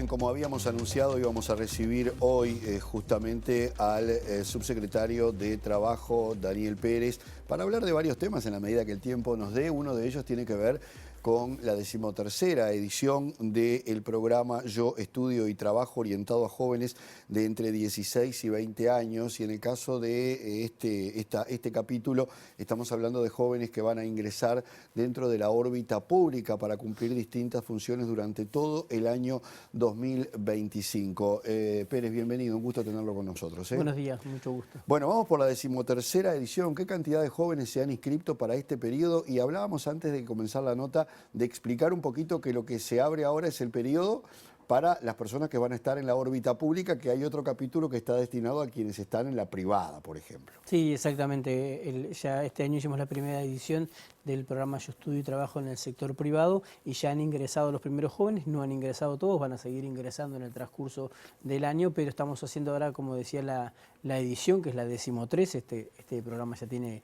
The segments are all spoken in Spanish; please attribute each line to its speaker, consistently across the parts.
Speaker 1: Bien, como habíamos anunciado, íbamos a recibir hoy justamente al subsecretario de Trabajo, Daniel Pérez, para hablar de varios temas en la medida que el tiempo nos dé. Uno de ellos tiene que ver con la 13ª edición del programa Yo Estudio y Trabajo orientado a jóvenes de entre 16 y 20 años. Y en el caso de este capítulo estamos hablando de jóvenes que van a ingresar dentro de la órbita pública para cumplir distintas funciones durante todo el año 2025. Pérez, bienvenido, un gusto tenerlo con nosotros.
Speaker 2: Buenos días, mucho gusto.
Speaker 1: Bueno, vamos por la 13ª edición. ¿Qué cantidad de jóvenes se han inscrito para este periodo? Y hablábamos antes de comenzar la nota de explicar un poquito que lo que se abre ahora es el periodo para las personas que van a estar en la órbita pública, que hay otro capítulo que está destinado a quienes están en la privada, por ejemplo.
Speaker 2: Sí, exactamente. Ya este año hicimos la primera edición del programa Yo Estudio y Trabajo en el sector privado y ya han ingresado los primeros jóvenes, no han ingresado todos, van a seguir ingresando en el transcurso del año, pero estamos haciendo ahora, como decía, la edición, que es la 13ª. Este programa ya tiene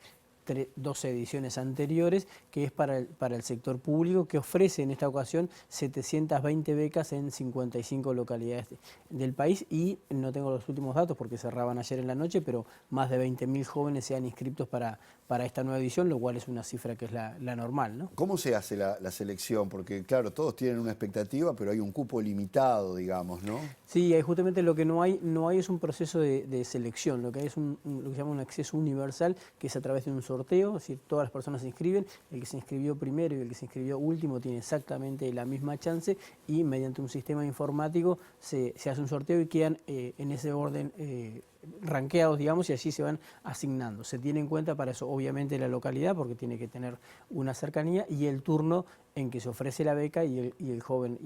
Speaker 2: 12 ediciones anteriores, que es para el sector público, que ofrece en esta ocasión 720 becas en 55 localidades del país, y no tengo los últimos datos porque cerraban ayer en la noche, pero más de 20.000 jóvenes se han inscrito para esta nueva edición, lo cual es una cifra que es la normal, ¿no?
Speaker 1: ¿Cómo se hace la selección? Porque claro, todos tienen una expectativa, pero hay un cupo limitado, digamos, ¿no?
Speaker 2: Sí, justamente lo que no hay es un proceso de selección, lo que hay es lo que se llama un acceso universal, que es a través de un sorteo, es decir, todas las personas se inscriben, el que se inscribió primero y el que se inscribió último tiene exactamente la misma chance, y mediante un sistema informático se hace un sorteo y quedan en ese orden ranqueados, digamos, y allí se van asignando. Se tiene en cuenta para eso, obviamente, la localidad, porque tiene que tener una cercanía, y el turno en que se ofrece la beca y el joven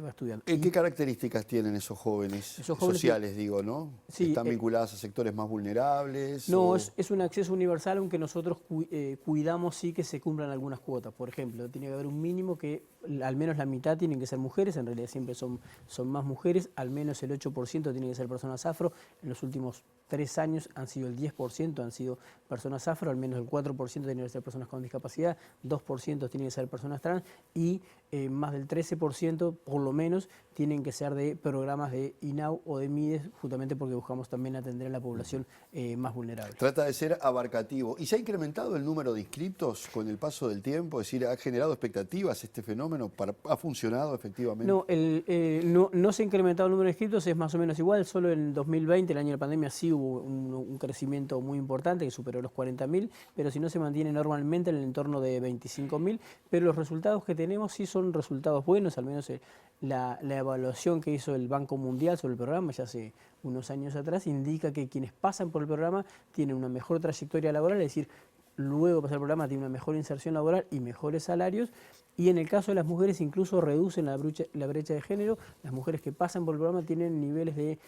Speaker 2: va estudiando.
Speaker 1: ¿Qué características tienen esos jóvenes sociales, digo, ¿no?
Speaker 2: Sí,
Speaker 1: ¿Están vinculados a sectores más vulnerables?
Speaker 2: No, es un acceso universal, aunque nosotros cuidamos sí que se cumplan algunas cuotas. Por ejemplo, tiene que haber un mínimo que al menos la mitad tienen que ser mujeres, en realidad siempre son más mujeres, al menos el 8% tienen que ser personas afro. En los últimos 3 años han sido el 10% han sido personas afro, al menos el 4% tienen que ser personas con discapacidad, 2% tienen que ser personas trans, y más del 13% por lo menos tienen que ser de programas de INAU o de MIDES, justamente porque buscamos también atender a la población más vulnerable.
Speaker 1: Trata de ser abarcativo. ¿Y se ha incrementado el número de inscritos con el paso del tiempo? Es decir, ¿ha generado expectativas este fenómeno? ¿Ha funcionado efectivamente?
Speaker 2: No, no se ha incrementado el número de inscritos, es más o menos igual. Solo en el 2020, el año de la pandemia, sí hubo un crecimiento muy importante que superó los 40.000, pero si no se mantiene normalmente en el entorno de 25.000. Pero los resultados que tenemos sí son resultados buenos, al menos la evaluación que hizo el Banco Mundial sobre el programa ya hace unos años atrás indica que quienes pasan por el programa tienen una mejor trayectoria laboral, es decir, luego de pasar el programa tienen una mejor inserción laboral y mejores salarios, y en el caso de las mujeres incluso reducen la brecha de género. Las mujeres que pasan por el programa tienen niveles de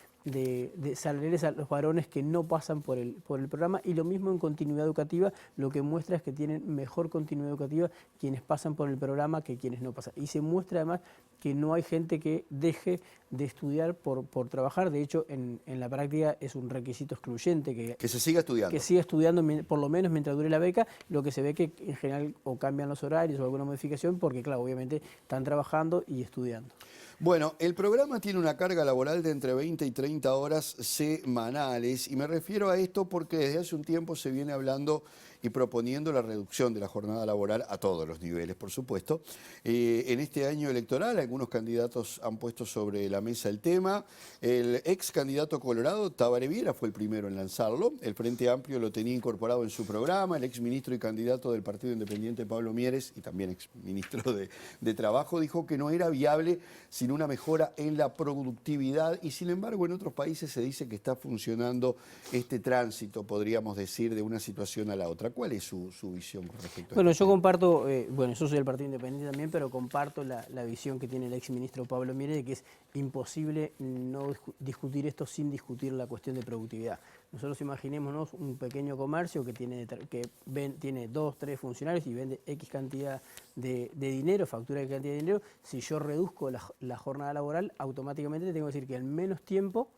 Speaker 2: salariales a los varones que no pasan por el programa, y lo mismo en continuidad educativa, lo que muestra es que tienen mejor continuidad educativa quienes pasan por el programa que quienes no pasan. Y se muestra además que no hay gente que deje de estudiar por trabajar. De hecho, en la práctica es un requisito excluyente que se siga estudiando. Que siga estudiando por lo menos mientras dure la beca. Lo que se ve que en general o cambian los horarios o alguna modificación, porque claro, obviamente están trabajando y estudiando.
Speaker 1: Bueno, el programa tiene una carga laboral de entre 20 y 30 horas semanales, y me refiero a esto porque desde hace un tiempo se viene hablando y proponiendo la reducción de la jornada laboral a todos los niveles, por supuesto. En este año electoral algunos candidatos han puesto sobre la mesa el tema. El ex candidato colorado, Tabaré Viera, fue el primero en lanzarlo. El Frente Amplio lo tenía incorporado en su programa. El ex ministro y candidato del Partido Independiente, Pablo Mieres, y también ex ministro de Trabajo, dijo que no era viable sin una mejora en la productividad, y sin embargo en otros países se dice que está funcionando este tránsito, podríamos decir, de una situación a la otra. ¿Cuál es su visión con respecto a
Speaker 2: Bueno,
Speaker 1: esto?
Speaker 2: yo comparto, yo soy del Partido Independiente también, pero comparto la visión que tiene el exministro Pablo Mieres de que es imposible no discutir esto sin discutir la cuestión de productividad. Nosotros imaginémonos un pequeño comercio que tiene 2, 3 funcionarios y vende X cantidad de dinero, factura X cantidad de dinero. Si yo reduzco la jornada laboral, automáticamente tengo que decir que en menos tiempo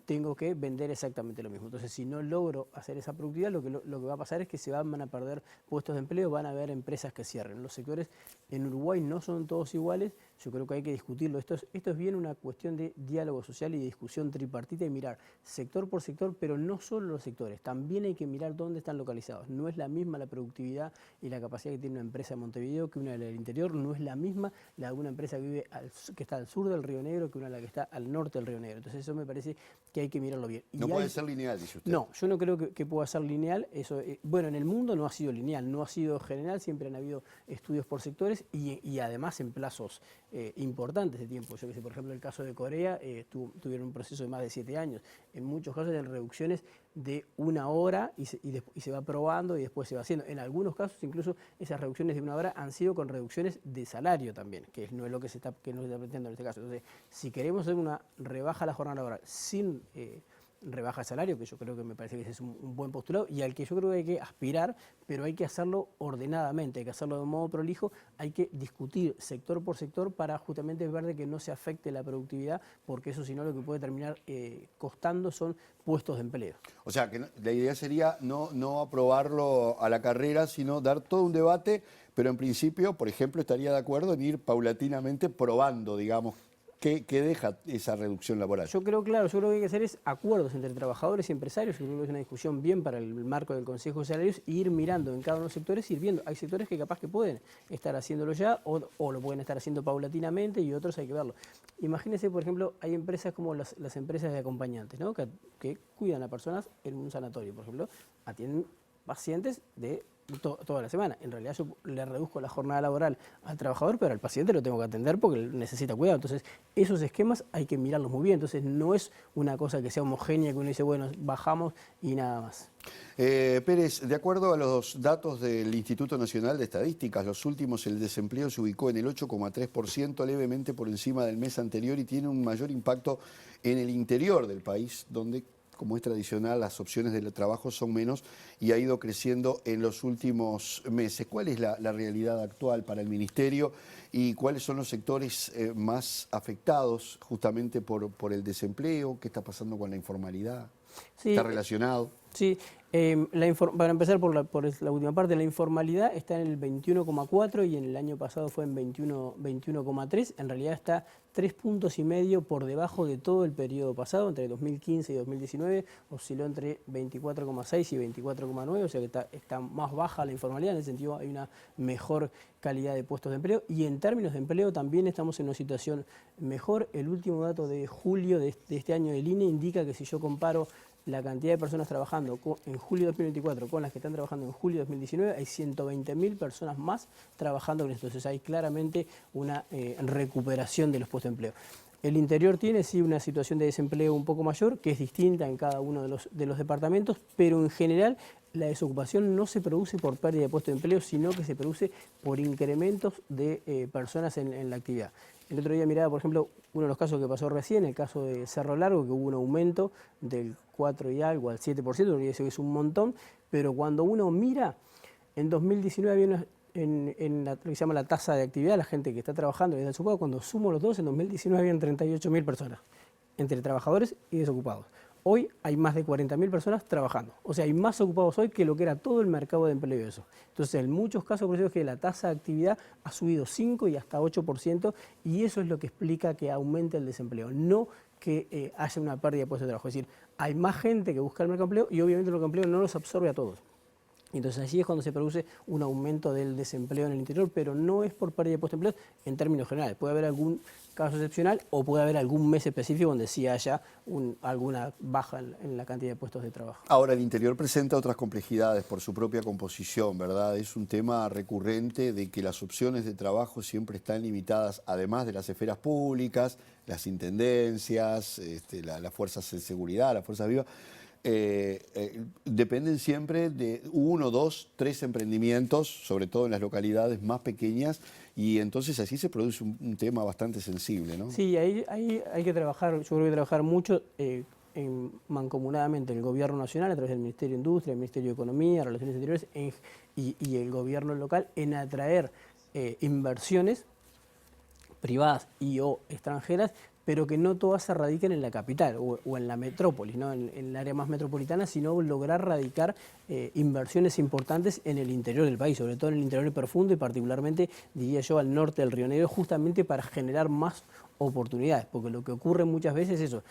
Speaker 2: tengo que vender exactamente lo mismo. Entonces, si no logro hacer esa productividad, lo que va a pasar es que se van a perder puestos de empleo, van a haber empresas que cierren. Los sectores en Uruguay no son todos iguales, yo creo que hay que discutirlo. Esto es bien una cuestión de diálogo social y de discusión tripartita y mirar sector por sector, pero no solo los sectores, también hay que mirar dónde están localizados. No es la misma la productividad y la capacidad que tiene una empresa en Montevideo que una del interior, no es la misma la de una empresa que está al sur del Río Negro que una la que está al norte del Río Negro. Entonces eso me parece que hay que mirarlo bien.
Speaker 1: No puede ser lineal, dice usted.
Speaker 2: No, yo no creo que pueda ser lineal. Eso, bueno, en el mundo no ha sido lineal, no ha sido general, siempre han habido estudios por sectores y además en plazos importantes de tiempo. Yo que sé, por ejemplo, el caso de Corea tuvieron un proceso de más de 7 años. En muchos casos eran reducciones de 1 hora y se va probando y después se va haciendo. En algunos casos, incluso esas reducciones de 1 hora han sido con reducciones de salario también, que no es lo que se está planteando en este caso. Entonces, si queremos hacer una rebaja a la jornada laboral sin rebaja de salario, que yo creo que me parece que ese es un buen postulado y al que yo creo que hay que aspirar, pero hay que hacerlo ordenadamente, hay que hacerlo de modo prolijo, hay que discutir sector por sector para justamente ver de que no se afecte la productividad, porque eso si no lo que puede terminar costando son puestos de empleo.
Speaker 1: O sea, que la idea sería no aprobarlo a la carrera, sino dar todo un debate, pero en principio, por ejemplo, estaría de acuerdo en ir paulatinamente probando, digamos, ¿qué deja esa reducción laboral?
Speaker 2: Yo creo, claro, yo creo que hay que hacer es acuerdos entre trabajadores y empresarios. Yo creo que es una discusión bien para el marco del Consejo de Salarios y ir mirando en cada uno de los sectores, ir viendo. Hay sectores que capaz que pueden estar haciéndolo ya o lo pueden estar haciendo paulatinamente y otros hay que verlo. Imagínense, por ejemplo, hay empresas como las empresas de acompañantes, ¿no? que cuidan a personas en un sanatorio, por ejemplo, atienden pacientes de toda la semana. En realidad yo le reduzco la jornada laboral al trabajador, pero al paciente lo tengo que atender porque necesita cuidado. Entonces, esos esquemas hay que mirarlos muy bien. Entonces, no es una cosa que sea homogénea, que uno dice, bueno, bajamos y nada más.
Speaker 1: Pérez, de acuerdo a los datos del Instituto Nacional de Estadísticas, los últimos, el desempleo se ubicó en el 8,3%, levemente por encima del mes anterior y tiene un mayor impacto en el interior del país, donde, como es tradicional, las opciones de trabajo son menos y ha ido creciendo en los últimos meses. ¿Cuál es la realidad actual para el Ministerio y cuáles son los sectores más afectados justamente por el desempleo? ¿Qué está pasando con la informalidad?
Speaker 2: Sí,
Speaker 1: ¿Está relacionado?
Speaker 2: Sí, para empezar por la última parte, la informalidad está en el 21,4 y en el año pasado fue en 21,3. En realidad está 3,5 puntos por debajo de todo el periodo pasado, entre 2015 y 2019, osciló entre 24,6 y 24,9, o sea que está más baja la informalidad, en ese sentido hay una mejor calidad de puestos de empleo y en términos de empleo también estamos en una situación mejor. El último dato de julio de este año del INE indica que si yo comparo la cantidad de personas trabajando en julio de 2024 con las que están trabajando en julio de 2019, hay 120.000 personas más trabajando con esto. Entonces hay claramente una recuperación de los puestos de empleo. El interior tiene sí una situación de desempleo un poco mayor, que es distinta en cada uno de los departamentos, pero en general la desocupación no se produce por pérdida de puestos de empleo, sino que se produce por incrementos de personas en la actividad. El otro día miraba, por ejemplo, uno de los casos que pasó recién, el caso de Cerro Largo, que hubo un aumento del 4 y algo al 7%, no dice que es un montón, pero cuando uno mira, en 2019 había lo que se llama la tasa de actividad, la gente que está trabajando y está desocupada, cuando sumo los dos, en 2019 habían 38.000 personas, entre trabajadores y desocupados. Hoy hay más de 40.000 personas trabajando. O sea, hay más ocupados hoy que lo que era todo el mercado de empleo de eso. Entonces, en muchos casos, por eso es que la tasa de actividad ha subido 5 y hasta 8%, y eso es lo que explica que aumente el desempleo, no que haya una pérdida de puestos de trabajo. Es decir, hay más gente que busca el mercado de empleo y obviamente el mercado de empleo no los absorbe a todos. Entonces allí es cuando se produce un aumento del desempleo en el interior, pero no es por pérdida de puestos de empleo en términos generales. Puede haber algún caso excepcional o puede haber algún mes específico donde sí haya alguna baja en la cantidad de puestos de trabajo.
Speaker 1: Ahora, el interior presenta otras complejidades por su propia composición, ¿verdad? Es un tema recurrente de que las opciones de trabajo siempre están limitadas, además de las esferas públicas, las intendencias, las fuerzas de seguridad, las fuerzas vivas. Dependen siempre de 1, 2, 3 emprendimientos, sobre todo en las localidades más pequeñas, y entonces así se produce un tema bastante sensible, ¿no?
Speaker 2: Sí, ahí hay que trabajar, yo creo que trabajar mucho mancomunadamente el Gobierno Nacional a través del Ministerio de Industria, el Ministerio de Economía, Relaciones Exteriores y el Gobierno local en atraer inversiones privadas y o extranjeras pero que no todas se radiquen en la capital o en la metrópolis, ¿no? En el área más metropolitana, sino lograr radicar inversiones importantes en el interior del país, sobre todo en el interior profundo y particularmente, diría yo, al norte del Río Negro, justamente para generar más oportunidades, porque lo que ocurre muchas veces es eso,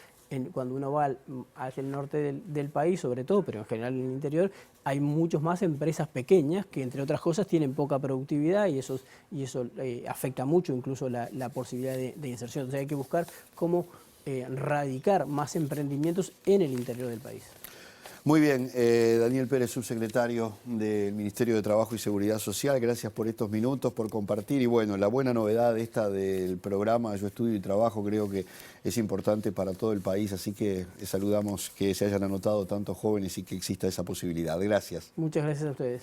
Speaker 2: cuando uno va hacia el norte del país, sobre todo, pero en general en el interior, hay muchas más empresas pequeñas que, entre otras cosas, tienen poca productividad y eso afecta mucho incluso la posibilidad de inserción. Entonces hay que buscar cómo radicar más emprendimientos en el interior del país.
Speaker 1: Muy bien, Daniel Pérez, subsecretario del Ministerio de Trabajo y Seguridad Social, gracias por estos minutos, por compartir. Y bueno, la buena novedad esta del programa Yo Estudio y Trabajo creo que es importante para todo el país, así que saludamos que se hayan anotado tantos jóvenes y que exista esa posibilidad. Gracias.
Speaker 2: Muchas gracias a ustedes.